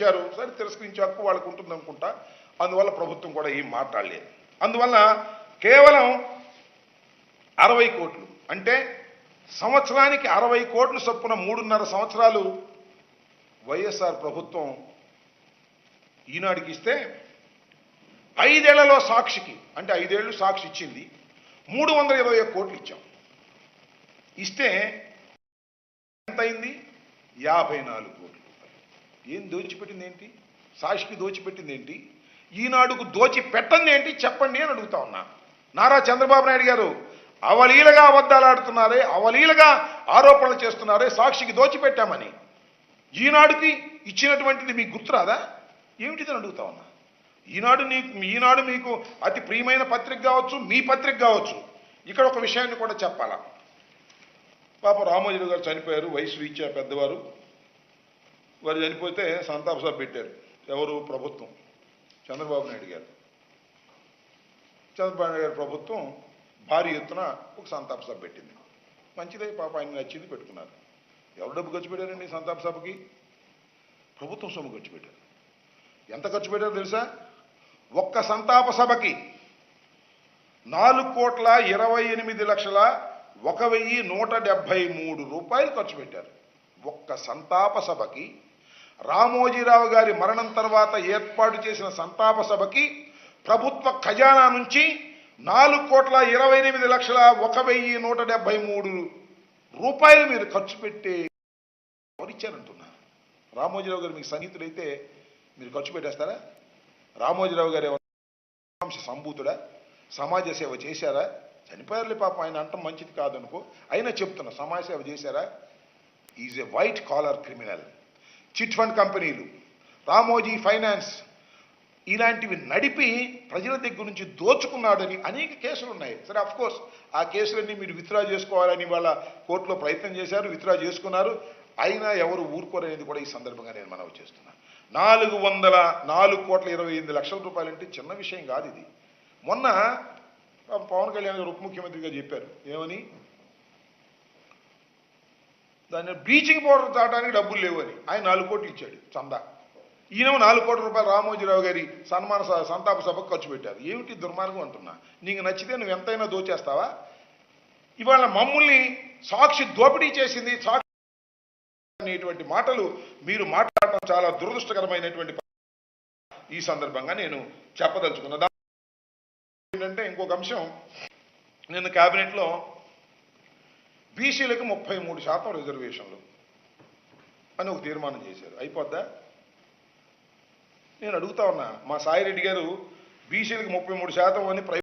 తిరస్కరించారు. సరే తిరస్కరించే హక్కు వాళ్ళకు ఉంటుంది అనుకుంటా. అందువల్ల ప్రభుత్వం కూడా ఏం మాట్లాడలేదు. అందువల్ల కేవలం 60 కోట్లు అంటే సంవత్సరానికి 60 కోట్ల చొప్పున 3.5 సంవత్సరాలు వైఎస్ఆర్ ప్రభుత్వం ఈనాడుకి ఇస్తే 5 ఏళ్లలో సాక్షికి అంటే 5 ఏళ్ళు సాక్షి ఇచ్చింది 321 కోట్లు ఇచ్చాం. ఇస్తే ఎంత అయింది? 54 కోట్లు రూపాయలు. ఏం దోచిపెట్టింది ఏంటి? సాక్షికి దోచిపెట్టింది ఏంటి? ఈనాడుకు దోచి పెట్టండి ఏంటి చెప్పండి అని అడుగుతా ఉన్నా. నారా చంద్రబాబు నాయుడు గారు అవలీలగా అబద్ధాలు ఆడుతున్నారే, అవలీలగా ఆరోపణలు చేస్తున్నారే సాక్షికి దోచిపెట్టామని. ఈనాడుకి ఇచ్చినటువంటిది మీకు గుర్తురాదా? ఏమిటిదని అడుగుతా ఉన్నా. ఈనాడు మీకు అతి ప్రియమైన పత్రిక కావచ్చు, మీ పత్రిక కావచ్చు. ఇక్కడ ఒక విషయాన్ని కూడా చెప్పాలా. పాప రామోజీరావు గారు చనిపోయారు, వయసు రీత్యా పెద్దవారు. వారు చనిపోతే సంతాప సభ పెట్టారు. ఎవరు? ప్రభుత్వం. చంద్రబాబు నాయుడు గారు. చంద్రబాబు నాయుడు గారి ప్రభుత్వం భారీ ఎత్తున ఒక సంతాప సభ పెట్టింది. మంచిదే, పాప ఆయన నచ్చింది పెట్టుకున్నారు. ఎవరు డబ్బు ఖర్చు పెట్టారండి సంతాప సభకి? ప్రభుత్వం సొమ్ము ఖర్చు పెట్టారు. ఎంత ఖర్చు పెట్టారో తెలుసా? ఒక్క సంతాప సభకి 4,28,01,173 రూపాయలు ఖర్చు పెట్టారు. ఒక్క సంతాప సభకి, రామోజీరావు గారి మరణం తర్వాత ఏర్పాటు చేసిన సంతాప సభకి ప్రభుత్వ ఖజానా నుంచి 4,28,01,173 రూపాయలు మీరు ఖర్చు పెట్టి ఎవరిచ్చారంటున్నా? రామోజీరావు గారు మీకు సన్నిహితుడైతే మీరు ఖర్చు పెట్టేస్తారా? రామోజీరావు గారు ఏమన్నా సంభూతుడా? సమాజ సేవ చేశారా? చనిపోయారులే పాపం, ఆయన అంటం మంచిది కాదనుకో, అయినా చెప్తున్నా, సమాజ సేవ చేశారా? Is a white collar criminal. Chit fund కంపెనీలు, రామోజీ ఫైనాన్స్ ఇలాంటివి నడిపి ప్రజల దగ్గర నుంచి దోచుకున్నాడని అనేక కేసులు ఉన్నాయి. సరే, అఫ్ కోర్స్ ఆ కేసులన్నీ మీరు విత్డ్రా చేసుకోవాలని వాళ్ళ కోర్టులో ప్రయత్నం చేశారు, విత్డ్రా చేసుకున్నారు. అయినా ఎవరు ఊరుకోరనేది కూడా ఈ సందర్భంగా నేను మనవి చేస్తున్నాను. 4,04,28,00,000 రూపాయలు అంటే చిన్న విషయం కాదు ఇది. మొన్న పవన్ కళ్యాణ్ గారు ఉప ముఖ్యమంత్రిగా చెప్పారు, ఏమని? దాన్ని బ్లీచింగ్ పౌడర్ తాగడానికి డబ్బులు లేవు అని. ఆయన 4 కోట్లు ఇచ్చాడు చందా. ఈయన 4 కోట్ల రూపాయలు రామోజీరావు గారి సంతాప సభకు ఖర్చు పెట్టారు. ఏమిటి దుర్మార్గం అంటున్నా. నీకు నచ్చితే నువ్వు ఎంతైనా దోచేస్తావా? ఇవాళ మమ్మల్ని సాక్షి దోపిడీ చేసింది, సాక్షి అనేటువంటి మాటలు మీరు మాట్లాడటం చాలా దురదృష్టకరమైనటువంటి ఈ సందర్భంగా నేను చెప్పదలుచుకున్నా. ఏంటంటే ఇంకొక అంశం, నిన్న క్యాబినెట్లో బీసీలకు 33% రిజర్వేషన్లు అని ఒక తీర్మానం చేశారు. అయిపోద్దా? నేను అడుగుతా ఉన్నా, మా సాయిరెడ్డి గారు బీసీలకు 33% అని